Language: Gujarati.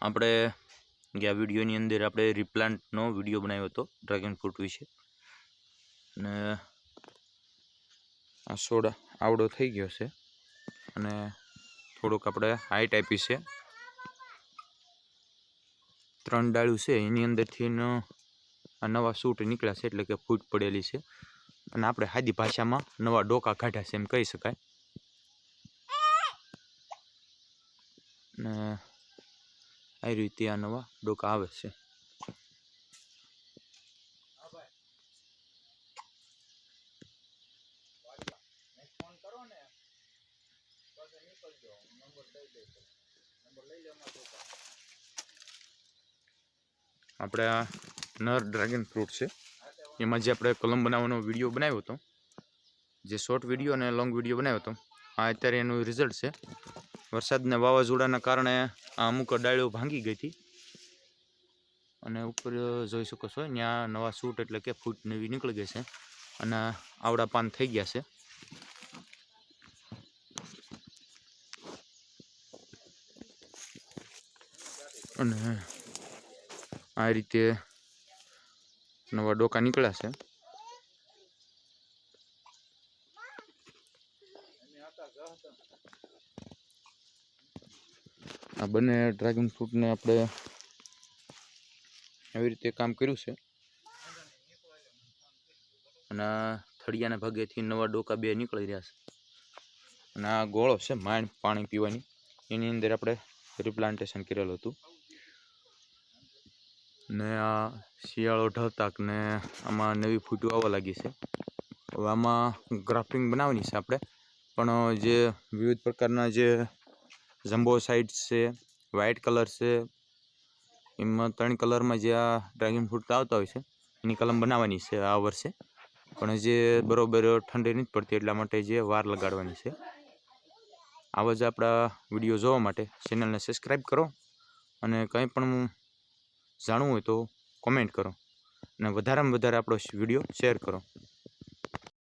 આપણે ગયા વિડીયોની અંદર આપણે રીપ્લાન્ટનો વિડીયો બનાવ્યો હતો ડ્રેગન ફ્રૂટ વિશે, અને આ છોડ આવડો થઈ ગયો છે અને થોડુંક આપણે હાઈટ આપી છે. 3 ડાળું છે એની અંદરથી આ નવા સૂટ નીકળ્યા છે, એટલે કે ફૂટ પડેલી છે, અને આપણે સાદી ભાષામાં નવા ડોકા કાઢ્યા છે એમ કહી શકાય. ને આ રીતે આ નવા ડોકા આવે છે. આપણે આ નર ડ્રેગન ફ્રૂટ છે, એમાં જે આપણે કલમ બનાવવાનો વિડીયો બનાવ્યો હતો, જે શોર્ટ વિડીયો અને લોંગ વિડીયો બનાવ્યો હતો, આ અત્યારે એનું રિઝલ્ટ છે. વરસાદને વાવાઝોડાના કારણે આ અમુક ડાળીઓ ભાંગી ગઈ હતી, અને ઉપર જોઈ શકો છો ત્યાં નવા સૂટ એટલે કે ફૂટ નવી નીકળી ગઈ છે, અને આવડા પાન થઈ ગયા છે. અને આ રીતે નવા ડોકા નીકળ્યા છે. આ બંને ડ્રેગન ફ્રૂટને આપણે આવી રીતે કામ કર્યું છે, અને આ થળિયાના ભાગેથી નવા ડોકા 2 નીકળી રહ્યા છે. અને આ ગોળો છે માંડ પાણી પીવાની, એની અંદર આપણે રીપ્લાન્ટેશન કરેલું હતું. ને આ શિયાળો ઢળતા ને આમાં નવી ફૂટો આવવા લાગી છે. હવે આમાં ગ્રાફ્ટિંગ બનાવવાની છે આપણે, પણ જે વિવિધ પ્રકારના જે જમ્બો સાઇડ્સ છે, વ્હાઇટ કલર છે, એમાં 3 કલરમાં જે આ ડ્રેગન ફ્રૂટ આવતા હોય છે એની કલમ બનાવવાની છે આ વર્ષે. પણ જે બરોબર ઠંડી નથી પડતી એટલા માટે જે વાર લગાડવાની છે. આવા જ આપણા વિડીયો જોવા માટે ચેનલને સબસ્ક્રાઈબ કરો, અને કંઈ પણ જાણવું હોય તો કોમેન્ટ કરો, અને વધારેમાં વધારે આપણો વિડીયો શેર કરો.